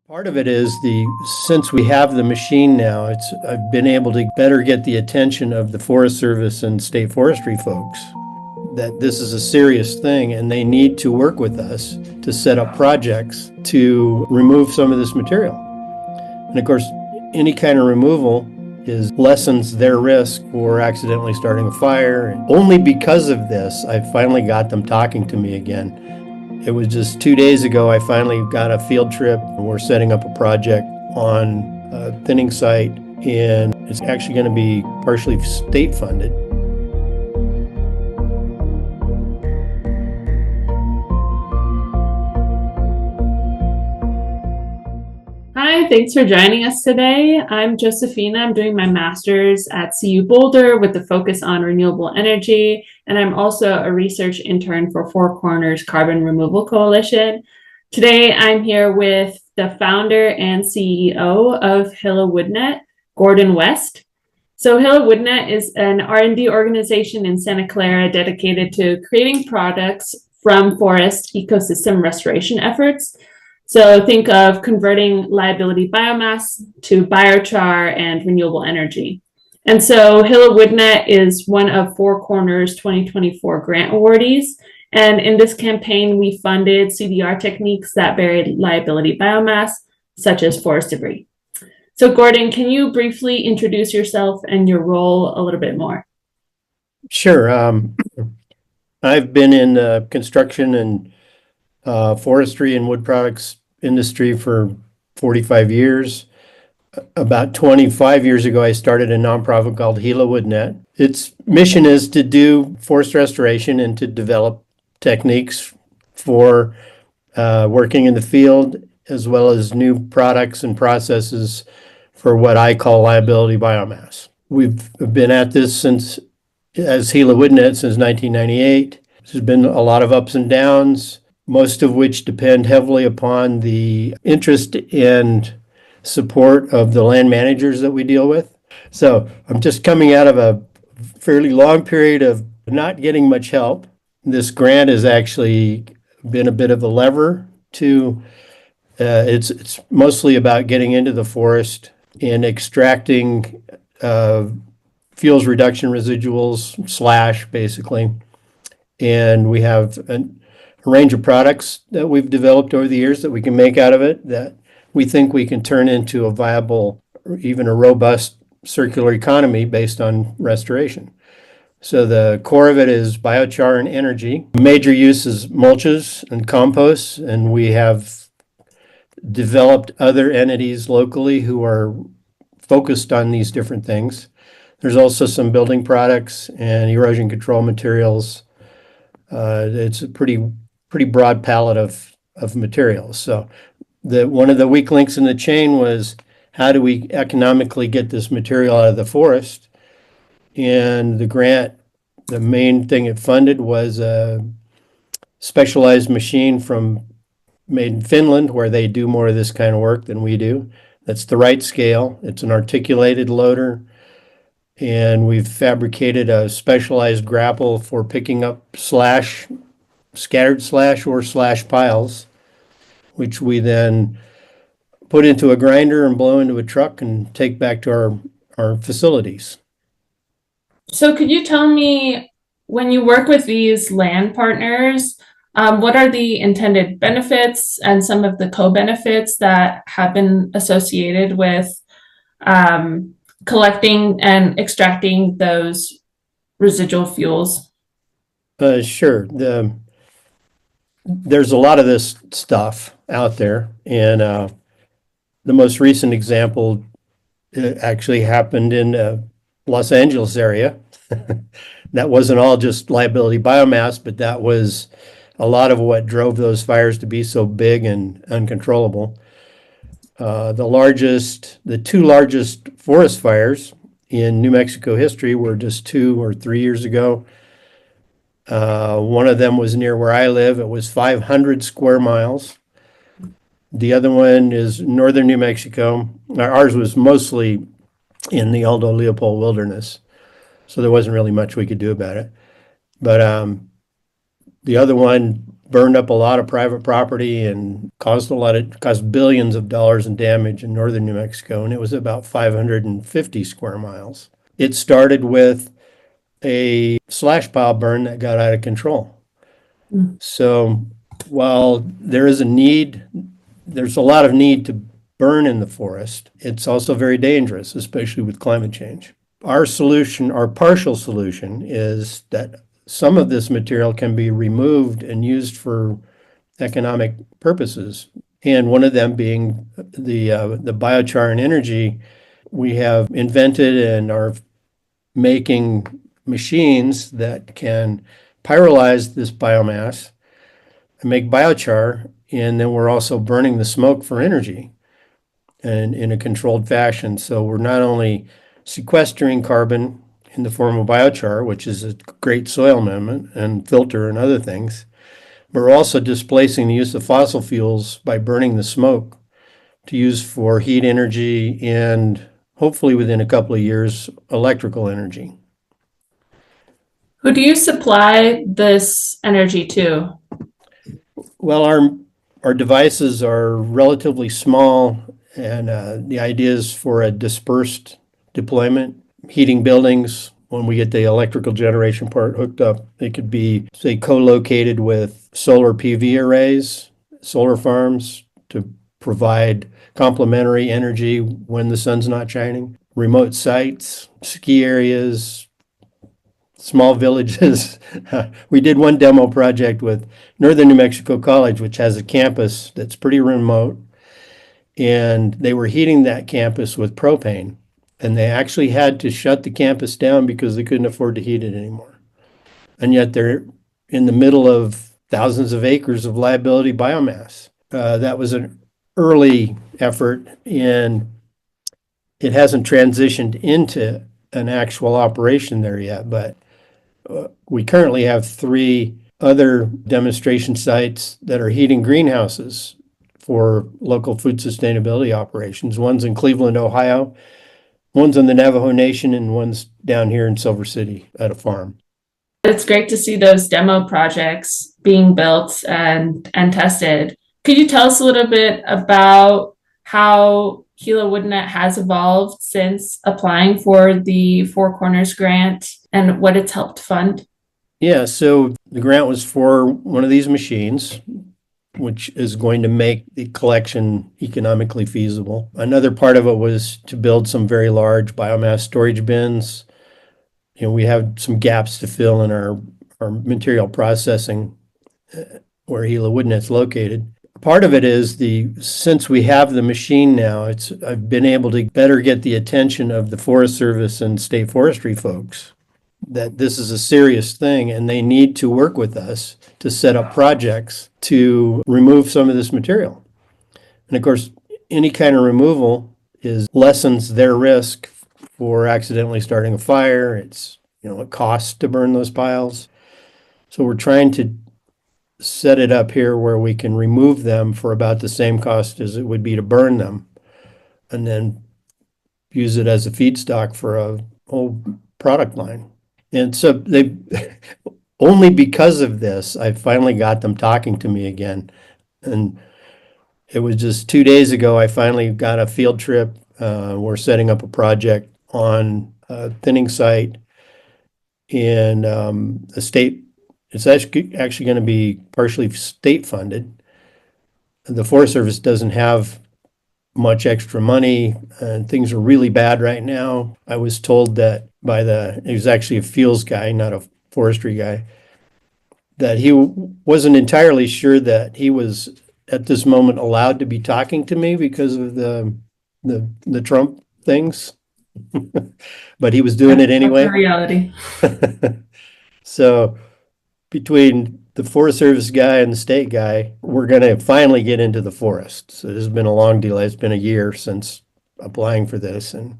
Part of it is since we have the machine now, I've been able to better get the attention of the Forest Service and state forestry folks that this is a serious thing and they need to work with us to set up projects to remove some of this material. And of course, any kind of removal lessens their risk for accidentally starting a fire. And only because of this, I finally got them talking to me again. It was just 2 days ago, I finally got a field trip. We're setting up a project on a thinning site, and it's actually going to be partially state funded. Hi, thanks for joining us today. I'm Josephina. I'm doing my master's at CU Boulder with the focus on renewable energy, and I'm also a research intern for Four Corners Carbon Removal Coalition. Today, I'm here with the founder and CEO of Gila WoodNet, Gordon West. So Gila WoodNet is an R&D organization in Santa Clara dedicated to creating products from forest ecosystem restoration efforts. So think of converting liability biomass to biochar and renewable energy. And so Gila WoodNet is one of Four Corners 2024 grant awardees. And in this campaign, we funded CDR techniques that buried liability biomass, such as forest debris. So Gordon, can you briefly introduce yourself and your role a little bit more? Sure. I've been in construction and forestry and wood products industry for 45 years. About 25 years ago, I started a nonprofit called Gila WoodNet. Its mission is to do forest restoration and to develop techniques for working in the field, as well as new products and processes for what I call liability biomass. We've been at this as Gila WoodNet since 1998. There's been a lot of ups and downs, most of which depend heavily upon the interest and support of the land managers that we deal with. So I'm just coming out of a fairly long period of not getting much help. This grant has actually been a bit of a lever to, it's mostly about getting into the forest and extracting fuels reduction residuals, slash, basically. And we have a range of products that we've developed over the years that we can make out of it that we think we can turn into a viable, or even a robust circular economy based on restoration. So the core of it is biochar and energy. Major use is mulches and composts, and we have developed other entities locally who are focused on these different things. There's also some building products and erosion control materials. It's a pretty broad palette of materials. So one of the weak links in the chain was, how do we economically get this material out of the forest? And the grant, the main thing it funded was a specialized machine made in Finland, where they do more of this kind of work than we do. That's the right scale. It's an articulated loader. And we've fabricated a specialized grapple for picking up scattered slash or slash piles, which we then put into a grinder and blow into a truck and take back to our facilities. So could you tell me, when you work with these land partners, what are the intended benefits and some of the co-benefits that have been associated with collecting and extracting those residual fuels? Sure. There's a lot of this stuff out there, and the most recent example actually happened in Los Angeles area. That wasn't all just liability biomass, but that was a lot of what drove those fires to be so big and uncontrollable. The two largest forest fires in New Mexico history were just 2 or 3 years ago. One of them was near where I live. It was 500 square miles. The other one is northern New Mexico. Ours was mostly in the Aldo Leopold wilderness, so there wasn't really much we could do about it. But The other one burned up a lot of private property and caused billions of dollars in damage in northern New Mexico, and it was about 550 square miles. It started with a slash pile burn that got out of control. So while there's a lot of need to burn in the forest, it's also very dangerous, especially with climate change. Our partial solution, is that some of this material can be removed and used for economic purposes. And one of them being the biochar and energy. We have invented and are making machines that can pyrolyze this biomass and make biochar, and then we're also burning the smoke for energy and in a controlled fashion. So we're not only sequestering carbon in the form of biochar, which is a great soil amendment and filter and other things, but we're also displacing the use of fossil fuels by burning the smoke to use for heat energy and hopefully within a couple of years, electrical energy. Who do you supply this energy to? Well, our devices are relatively small, and the idea is for a dispersed deployment, heating buildings. When we get the electrical generation part hooked up, they could be, say, co-located with solar PV arrays, solar farms to provide complementary energy when the sun's not shining, remote sites, ski areas, small villages. We did one demo project with Northern New Mexico College, which has a campus that's pretty remote, and they were heating that campus with propane, and they actually had to shut the campus down because they couldn't afford to heat it anymore. And yet they're in the middle of thousands of acres of liability biomass. That was an early effort, and it hasn't transitioned into an actual operation there yet, but we currently have 3 other demonstration sites that are heating greenhouses for local food sustainability operations. One's in Cleveland, Ohio, one's in the Navajo Nation, and one's down here in Silver City at a farm. It's great to see those demo projects being built and tested. Could you tell us a little bit about how Gila WoodNet has evolved since applying for the Four Corners grant and what it's helped fund? Yeah, so the grant was for one of these machines, which is going to make the collection economically feasible. Another part of it was to build some very large biomass storage bins. We have some gaps to fill in our material processing where Gila WoodNet's located. Part of it is since we have the machine now, I've been able to better get the attention of the Forest Service and state forestry folks that this is a serious thing and they need to work with us to set up projects to remove some of this material. And of course, any kind of removal lessens their risk for accidentally starting a fire. It costs to burn those piles. So we're trying to set it up here where we can remove them for about the same cost as it would be to burn them, and then use it as a feedstock for a whole product line. And so they only because of this, I finally got them talking to me again. And it was just 2 days ago, I finally got a field trip. We're setting up a project on a thinning site in a state. It's actually going to be partially state funded. The Forest Service doesn't have much extra money, and things are really bad right now. I was told that it was actually a fuels guy, not a forestry guy, that he wasn't entirely sure that he was at this moment allowed to be talking to me because of the Trump things, but he was doing it anyway. That's the reality. So between the Forest Service guy and the state guy, we're going to finally get into the forest. So this has been a long delay. It's been a year since applying for this, and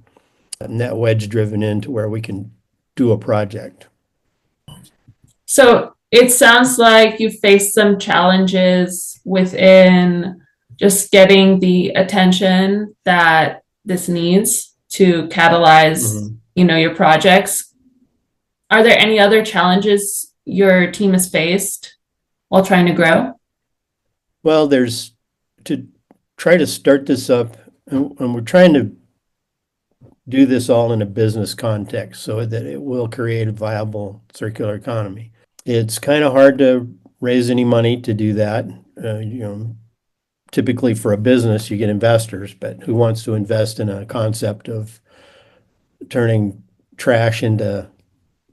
that wedge driven into where we can do a project. So it sounds like you faced some challenges within just getting the attention that this needs to catalyze, your projects. Are there any other challenges your team has faced? while trying to grow? Well, there's to try to start this up, and we're trying to do this all in a business context so that it will create a viable circular economy. It's kind of hard to raise any money to do that. Typically for a business, you get investors, but who wants to invest in a concept of turning trash into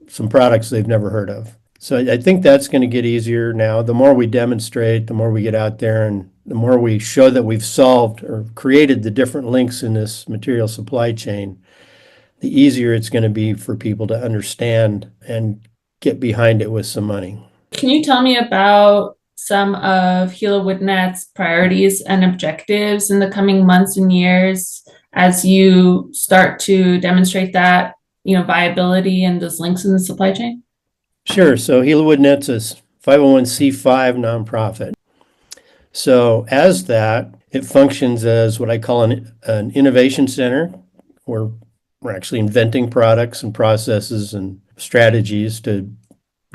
some products they've never heard of? So I think that's going to get easier now. The more we demonstrate, the more we get out there, and the more we show that we've solved or created the different links in this material supply chain, the easier it's going to be for people to understand and get behind it with some money. Can you tell me about some of Gila WoodNet's priorities and objectives in the coming months and years as you start to demonstrate that, viability and those links in the supply chain? Sure. So Gila WoodNet's a 501c5 nonprofit. So as that, it functions as what I call an innovation center, where we're actually inventing products and processes and strategies to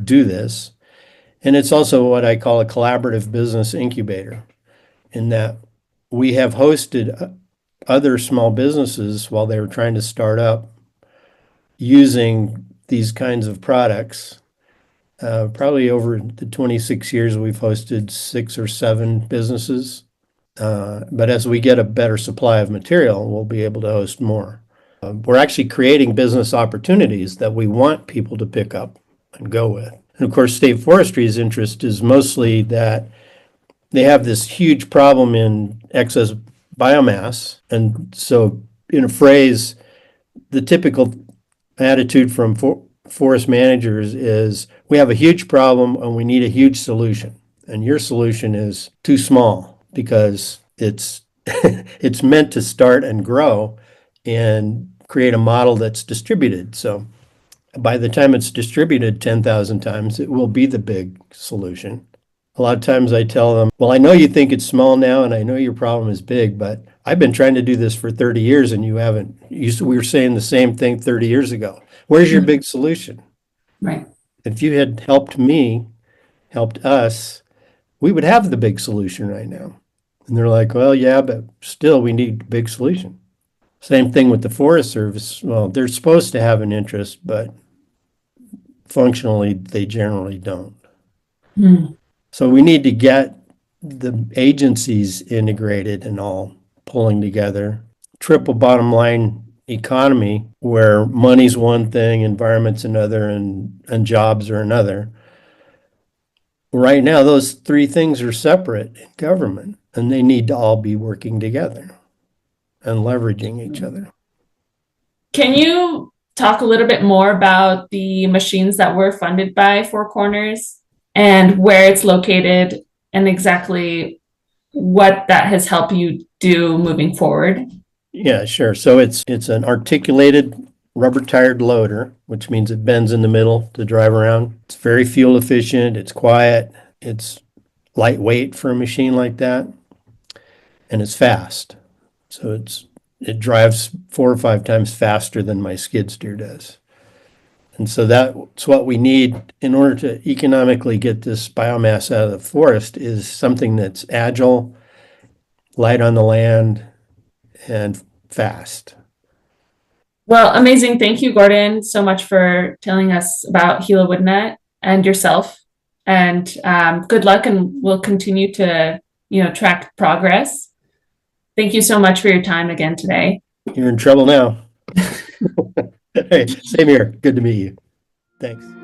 do this. And it's also what I call a collaborative business incubator, in that we have hosted other small businesses while they were trying to start up using these kinds of products. Probably over the 26 years, we've hosted 6 or 7 businesses. But as we get a better supply of material, we'll be able to host more. We're actually creating business opportunities that we want people to pick up and go with. And of course, state forestry's interest is mostly that they have this huge problem in excess biomass. And so, in a phrase, the typical attitude from forest managers is, we have a huge problem and we need a huge solution. And your solution is too small because it's it's meant to start and grow and create a model that's distributed. So by the time it's distributed 10,000 times, it will be the big solution. A lot of times I tell them, well, I know you think it's small now and I know your problem is big, but I've been trying to do this for 30 years and you haven't. We were saying the same thing 30 years ago. Where's your big solution? Right. If you had helped me, helped us, we would have the big solution right now. And they're like, well, yeah, but still we need a big solution. Same thing with the Forest Service. Well, they're supposed to have an interest, but functionally, they generally don't. So we need to get the agencies integrated and all pulling together. Triple bottom line economy, where money's one thing, environment's another, and jobs are another. Right now, those 3 things are separate in government, and they need to all be working together and leveraging each other. Can you talk a little bit more about the machines that were funded by Four Corners and where it's located and exactly what that has helped you do moving forward? Yeah, sure. So it's an articulated rubber-tired loader, which means it bends in the middle to drive around. It's very fuel efficient, it's quiet, it's lightweight for a machine like that, and it's fast. So it drives 4 or 5 times faster than my skid steer does. And so that's what we need in order to economically get this biomass out of the forest, is something that's agile, light on the land, and fast. Well, amazing. Thank you, Gordon, so much for telling us about Gila WoodNet and yourself. And good luck, and we'll continue to, track progress. Thank you so much for your time again today. You're in trouble now. Hey, same here. Good to meet you. Thanks.